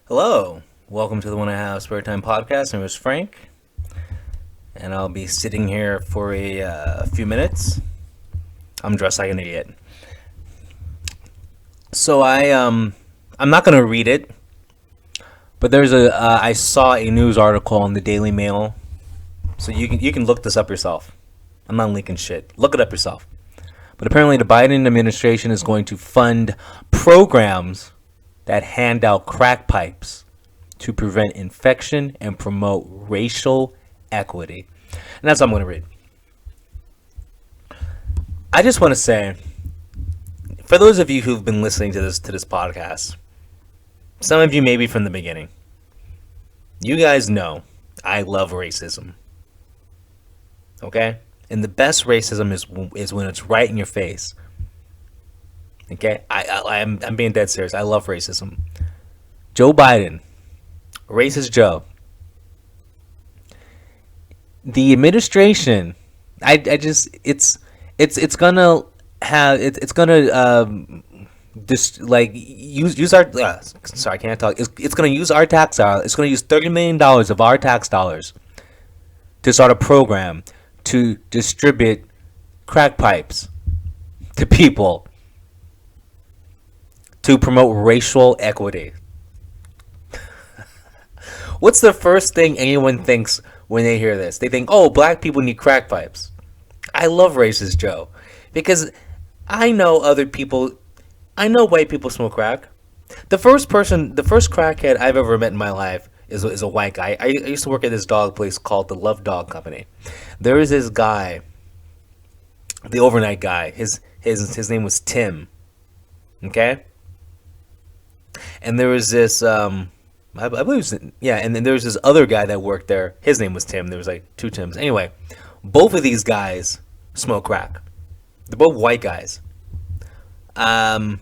Hello, welcome to the One I Have Spare Time podcast. My name is Frank, and I'll be sitting here for a few minutes. I'm dressed like an idiot, so I'm not gonna read it, but I saw a news article in the Daily Mail, so you can look this up yourself. I'm not linking shit. Look it up yourself. But apparently, the Biden administration is going to fund programs that hand out crack pipes to prevent infection and promote racial equity. And that's what I'm going to read. I just want to say, for those of you who've been listening to this podcast, some of you maybe from the beginning, you guys know I love racism. Okay? And the best racism is when it's right in your face. Okay? I'm being dead serious. I love racism. Joe Biden, racist Joe. The administration, I just it's gonna have it's gonna just like use our sorry, can't talk. It's gonna use our tax dollars. It's gonna use $30 million of our tax dollars to start a program to distribute crack pipes to people to promote racial equity. What's the first thing anyone thinks when they hear this? They think, oh, black people need crack pipes. I love racist Joe because I know other people, I know white people smoke crack. The first crackhead I've ever met in my life is a white guy. I used to work at this dog place called the Love Dog Company. There was this guy, the overnight guy. His name was Tim. Okay, and there was this I believe it was, yeah, and then there was this other guy that worked there. His name was Tim. There was like two Tims. Anyway, both of these guys smoke crack. They're both white guys. Um,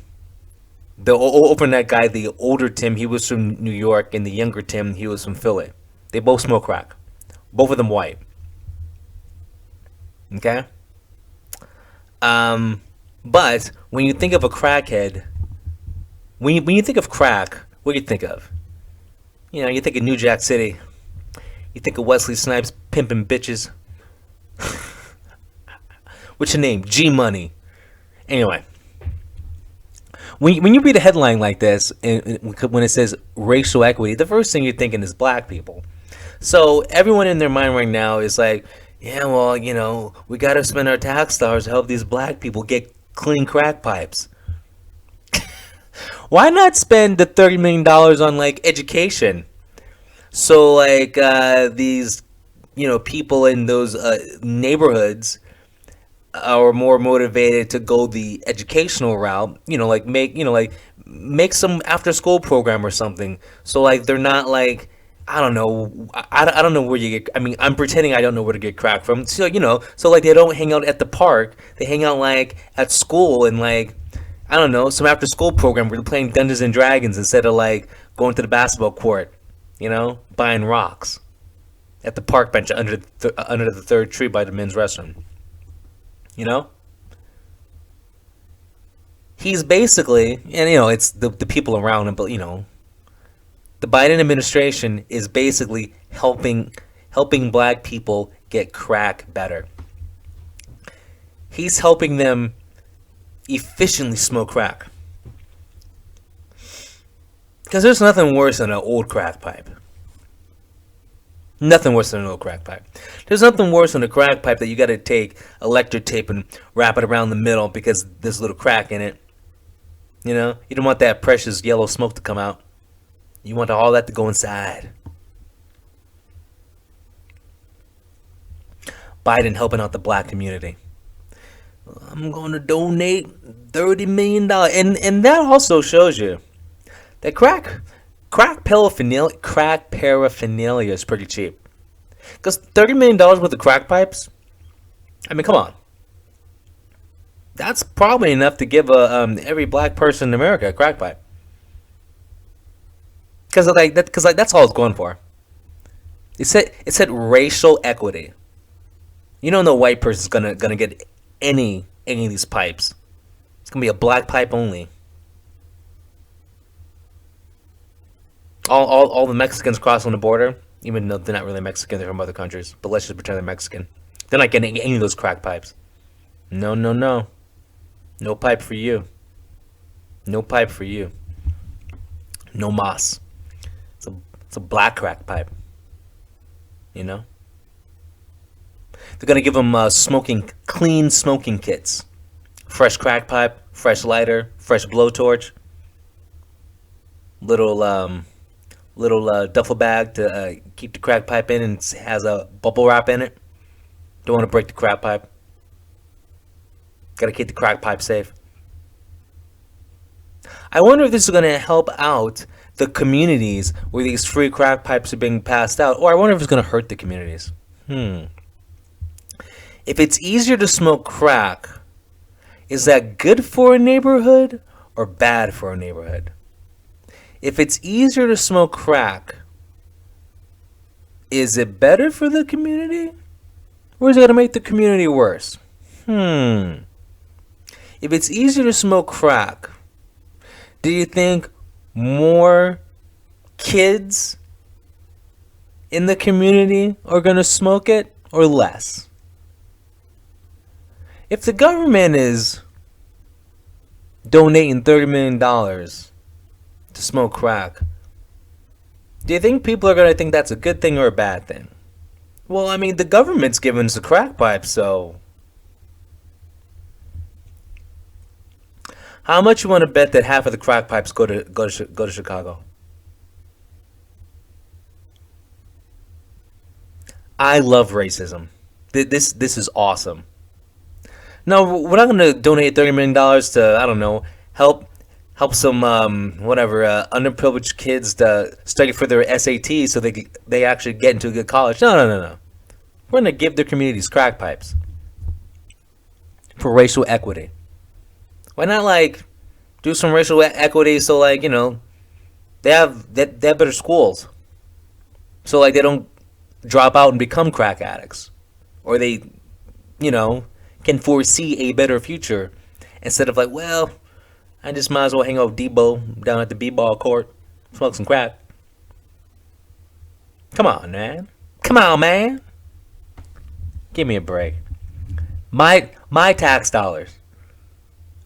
the overnight guy, the older Tim, he was from New York, and the younger Tim, he was from Philly. They both smoke crack. Both of them white. Okay. Um, but when you think of a crackhead, when you think of crack, what do you think of? You know, you think of New Jack City. You think of Wesley Snipes pimping bitches. What's your name? G Money. Anyway, when you read a headline like this, and when it says racial equity, the first thing you're thinking is black people. So everyone in their mind right now is like, yeah, well, you know, we got to spend our tax dollars to help these black people get clean crack pipes. Why not spend the $30 million on like education? So like these, you know, people in those neighborhoods are more motivated to go the educational route. Make some after school program or something. So like they're not like, I don't know. I don't know where you get. I mean, I'm pretending I don't know where to get crack from. So so like they don't hang out at the park. They hang out like at school and like I don't know, some after school program where they're playing Dungeons and Dragons instead of like going to the basketball court. Buying rocks at the park bench under the third tree by the men's restroom. You know, he's basically, and it's the people around him, but the Biden administration is basically helping black people get crack better. He's helping them efficiently smoke crack. Because there's nothing worse than an old crack pipe. Nothing worse than an old crack pipe. There's nothing worse than a crack pipe that you got to take electric tape and wrap it around the middle because there's a little crack in it. You don't want that precious yellow smoke to come out. You want all that to go inside. Biden helping out the black community. I'm going to donate $30 million. And that also shows you that crack paraphernalia is pretty cheap. Because $30 worth of crack pipes, I mean, come on. That's probably enough to give every black person in America a crack pipe. Because that's all it's going for. It said racial equity. No white person's gonna get any of these pipes. It's gonna be a black pipe only. All the Mexicans crossing the border, even though they're not really Mexican, they're from other countries. But let's just pretend they're Mexican. They're not getting any of those crack pipes. No, no, no. No pipe for you. No pipe for you. No mas. It's a black crack pipe. You know? They're gonna give them clean smoking kits. Fresh crack pipe, fresh lighter, fresh blowtorch, little duffel bag to keep the crack pipe in, and has a bubble wrap in it. Don't want to break the crack pipe. Got to keep the crack pipe safe. I wonder if this is going to help out the communities where these free crack pipes are being passed out, or I wonder if it's going to hurt the communities. If it's easier to smoke crack, is that good for a neighborhood or bad for a neighborhood? If it's easier to smoke crack, is it better for the community? Or is it going to make the community worse? If it's easier to smoke crack, do you think more kids in the community are going to smoke it or less? If the government is donating $30 million to smoke crack, do you think people are going to think that's a good thing or a bad thing? Well, I mean, the government's giving us a crack pipe, so how much you want to bet that half of the crack pipes go to Chicago? I love racism. This is awesome. No, we're not going to donate $30 million to, I don't know, help some underprivileged kids to study for their SAT so they actually get into a good college. No. We're going to give their communities crack pipes for racial equity. Why not do some racial equity so they have better schools, so they don't drop out and become crack addicts, or they can foresee a better future instead of I just might as well hang out with Debo down at the b-ball court, smoke some crack. Come on, man. Give me a break. My tax dollars.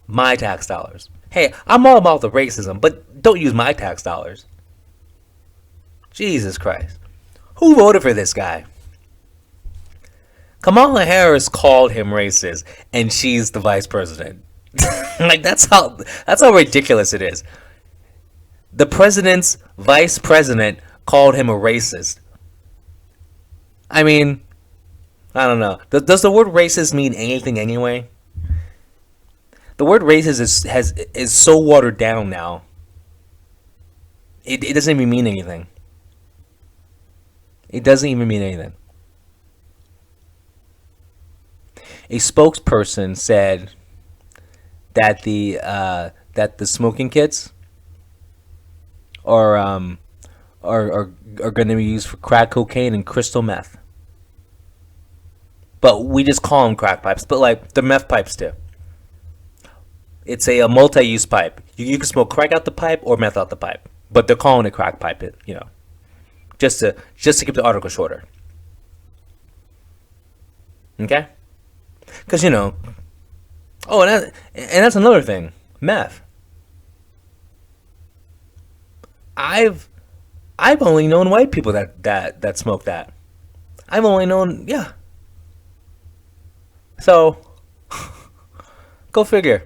My tax dollars. Hey, I'm all about the racism, but don't use my tax dollars. Jesus Christ. Who voted for this guy? Kamala Harris called him racist, and she's the vice president. That's how ridiculous it is. The president's vice president called him a racist. I mean, I don't know. Does the word racist mean anything anyway? The word racist is so watered down now. It doesn't even mean anything. It doesn't even mean anything. A spokesperson said that the smoking kits are going to be used for crack cocaine and crystal meth. But we just call them crack pipes. But the meth pipes too. It's a multi-use pipe. You can smoke crack out the pipe or meth out the pipe. But they're calling it crack pipe. Just to keep the article shorter. Okay. Because oh, and that's another thing. Meth. I've only known white people that smoke that. I've only known, yeah. So, go figure.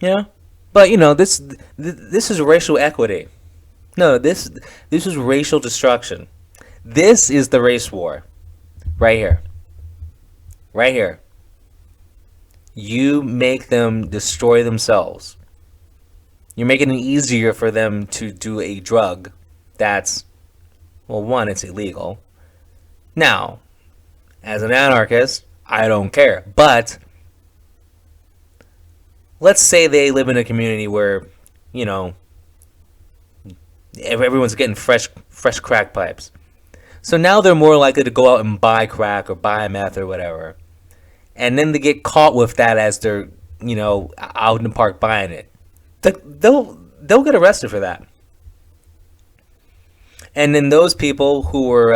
Yeah, but this is racial equity. No, this is racial destruction. This is the race war. Right here. Right here. You make them destroy themselves. You're making it easier for them to do a drug that's, well, one, it's illegal. Now, as an anarchist, I don't care. But let's say they live in a community where, everyone's getting fresh crack pipes. So now they're more likely to go out and buy crack or buy meth or whatever. And then they get caught with that as they're, out in the park buying it. They'll they'll get arrested for that. And then those people who were,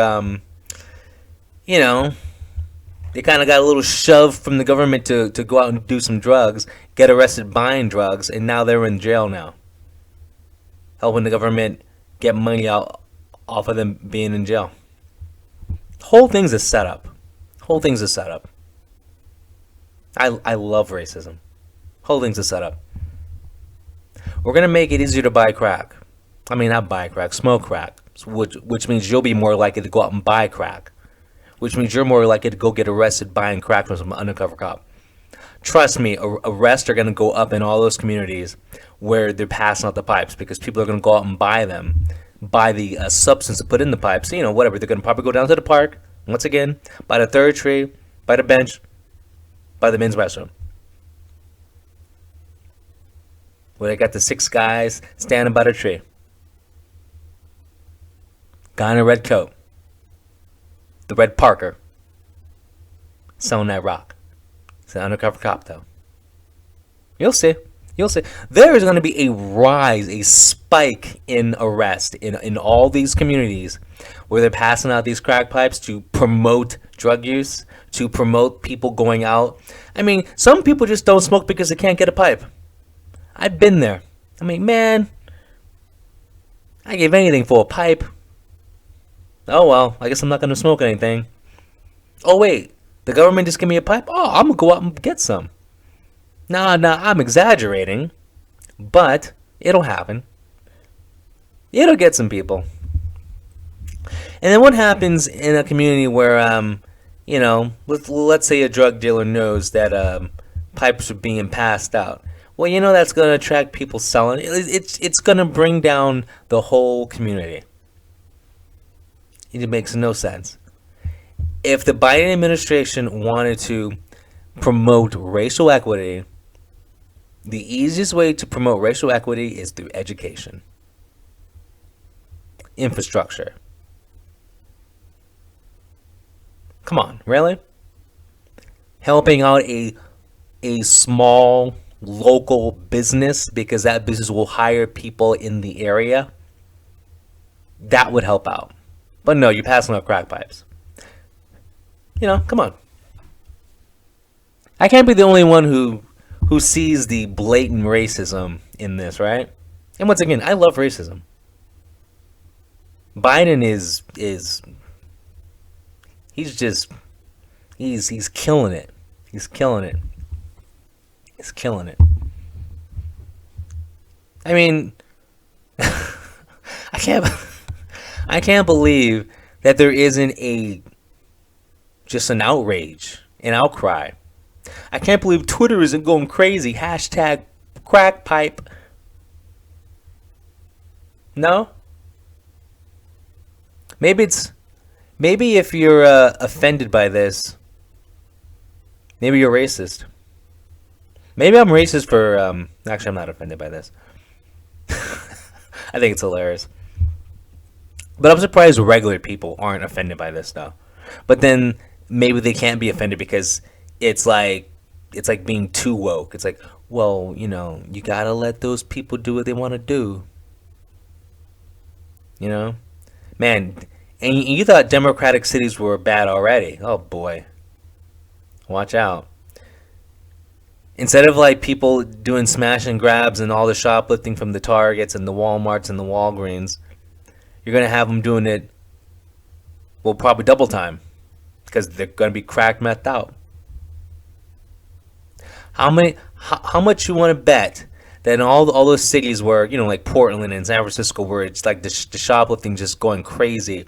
you know, they kind of got a little shove from the government to go out and do some drugs, get arrested buying drugs, and now they're in jail now, helping the government get money out off of them being in jail. Whole thing's a setup. Whole thing's a setup. I love racism. Whole thing's a setup. We're gonna make it easier to buy crack. I mean, not buy crack, smoke crack, which means you'll be more likely to go out and buy crack, which means you're more likely to go get arrested buying crack from some undercover cop. Trust me, arrests are going to go up in all those communities where they're passing out the pipes, because people are going to go out and buy them, buy the substance to put in the pipes. You know, whatever. They're going to probably go down to the park, once again, by the third tree, by the bench, by the men's restroom, where they got the 6 guys standing by the tree. Guy in a red coat, the red Parker, selling that rock. It's an undercover cop, though. You'll see. You'll see. There is going to be a rise, a spike in arrest in all these communities where they're passing out these crack pipes to promote drug use, to promote people going out. I mean, some people just don't smoke because they can't get a pipe. I've been there. I mean, man, I give anything for a pipe. Oh, well, I guess I'm not going to smoke anything. Oh, wait, the government just gave me a pipe? Oh, I'm going to go out and get some. Nah, I'm exaggerating, but it'll happen. It'll get some people. And then what happens in a community where, you know, let's say a drug dealer knows that pipes are being passed out. Well, you know that's going to attract people selling. It's going to bring down the whole community. It makes no sense. If the Biden administration wanted to promote racial equity, the easiest way to promote racial equity is through education, infrastructure. Come on, really? Helping out a small local business because that business will hire people in the area. That would help out. But no, you're passing out crack pipes. You know, come on. I can't be the only one who sees the blatant racism in this, right? And once again, I love racism. Biden is he's killing it. He's killing it. He's killing it. I mean, I can't believe that there isn't just an outrage, an outcry. I can't believe Twitter isn't going crazy. Hashtag crack pipe. No? Maybe if you're offended by this, maybe you're racist. Maybe I'm racist for, actually I'm not offended by this. I think it's hilarious. But I'm surprised regular people aren't offended by this though. But then maybe they can't be offended because it's like being too woke. It's like, well, you know, you gotta let those people do what they want to do. You know, man, and you thought democratic cities were bad already. Oh boy, watch out. Instead of like people doing smash and grabs and all the shoplifting from the Targets and the Walmarts and the Walgreens, you're going to have them doing it, well, probably double time because they're going to be cracked methed out. How much you want to bet that in all those cities where, you know, like Portland and San Francisco, where it's like the shoplifting just going crazy,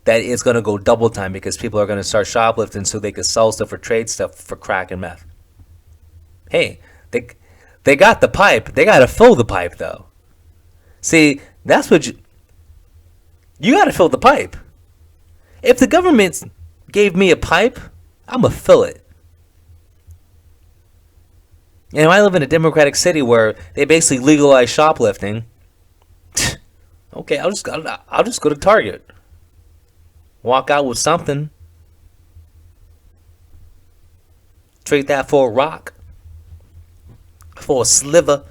that it's going to go double time because people are going to start shoplifting so they can sell stuff or trade stuff for crack and meth. Hey, they got the pipe. They got to fill the pipe, though. See, that's what you got to fill the pipe. If the government gave me a pipe, I'm going to fill it. And I live in a democratic city where they basically legalize shoplifting. Okay, I'll just go to Target. Walk out with something. Trade that for a rock. For a sliver.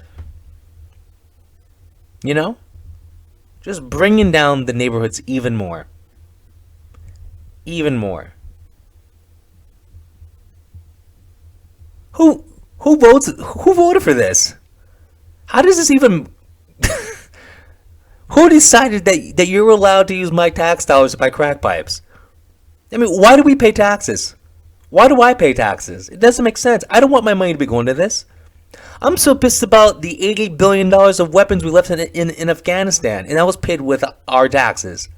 You know? Just bringing down the neighborhoods even more. Even more. Who voted for this? How does this even who decided that you're allowed to use my tax dollars to buy crack pipes? I mean, why do we pay taxes? Why do I pay taxes? It doesn't make sense. I don't want my money to be going to this. I'm so pissed about the $88 billion of weapons we left in Afghanistan, and that was paid with our taxes.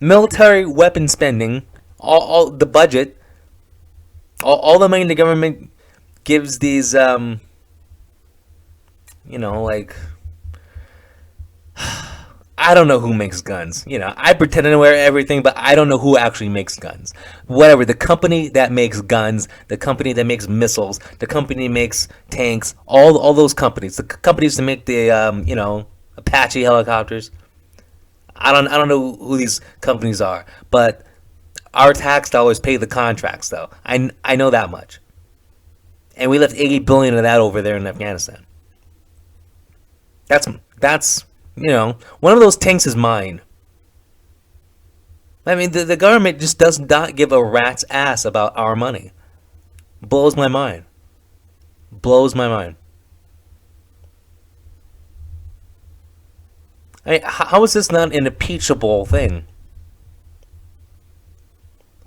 Military weapon spending, all the budget, all the money the government gives these, like, I don't know who makes guns. I pretend to know everything, but I don't know who actually makes guns. Whatever, the company that makes guns, the company that makes missiles, the company that makes tanks, all those companies, the companies that make the, Apache helicopters. I don't know who these companies are, but our tax dollars pay the contracts, though. I know that much. And we left $80 billion of that over there in Afghanistan. That's one of those tanks is mine. I mean, the government just does not give a rat's ass about our money. Blows my mind. Blows my mind. I mean, how is this not an impeachable thing?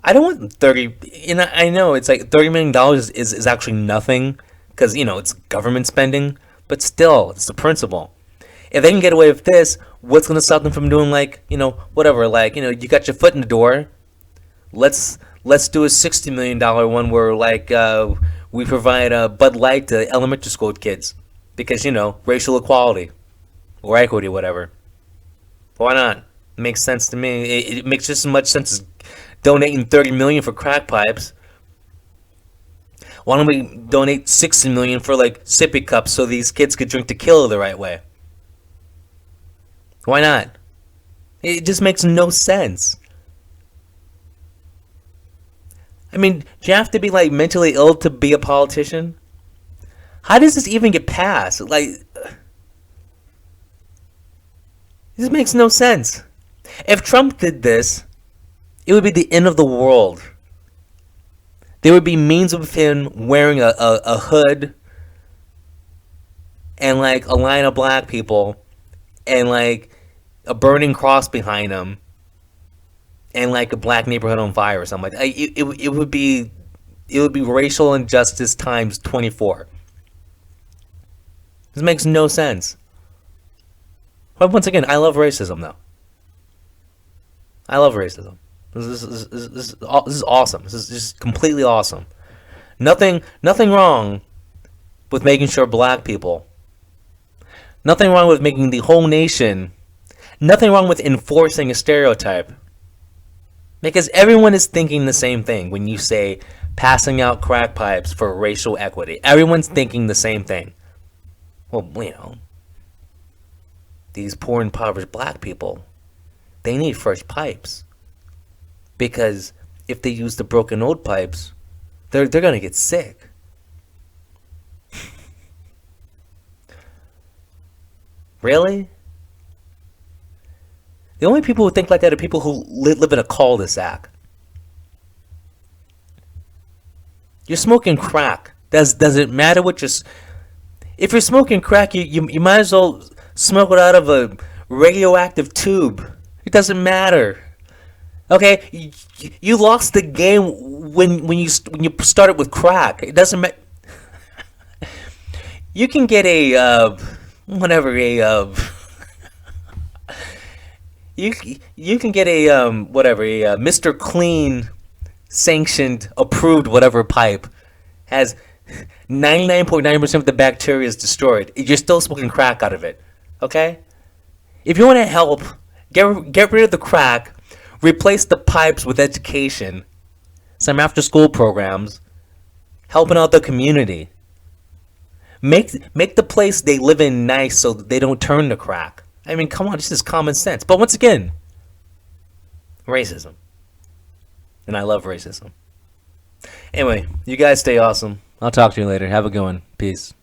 I don't want 30, I know it's like $30 million is actually nothing, because, it's government spending, but still, it's the principle. If they can get away with this, what's going to stop them from doing, like, whatever, like, you got your foot in the door, let's do a $60 million one where, like, we provide a Bud Light to elementary school kids, because, racial equality, or equity, whatever. Why not? It makes sense to me. It makes just as much sense as donating $30 million for crack pipes. Why don't we donate $60 million for, like, sippy cups so these kids could drink tequila the right way? Why not? It just makes no sense. I mean, do you have to be, like, mentally ill to be a politician? How does this even get passed? Like, this makes no sense. If Trump did this, it would be the end of the world. There would be memes of him wearing a hood and, like, a line of black people and, like, a burning cross behind him and, like, a black neighborhood on fire or something like that. It would be racial injustice times 24. This makes no sense. But once again, I love racism, though. I love racism. This is awesome. This is just completely awesome. Nothing wrong with making sure black people. Nothing wrong with making the whole nation. Nothing wrong with enforcing a stereotype. Because everyone is thinking the same thing when you say passing out crack pipes for racial equity. Everyone's thinking the same thing. Well, these poor impoverished black people, they need fresh pipes. Because if they use the broken old pipes, they're going to get sick. Really? The only people who think like that are people who live in a cul-de-sac. You're smoking crack. Does it matter what you're... If you're smoking crack, you might as well smoke it out of a radioactive tube. It doesn't matter. Okay? You lost the game when you started with crack. It doesn't matter. You can get a... You can get a a Mr. Clean sanctioned approved whatever pipe has 99.9% of the bacteria is destroyed. You're still smoking crack out of it. Okay? If you want to help, get rid of the crack, replace the pipes with education, some after school programs, helping out the community. Make the place they live in nice so they don't turn to crack. I mean, come on, this is common sense. But once again, racism. And I love racism. Anyway, you guys stay awesome. I'll talk to you later. Have a good one. Peace.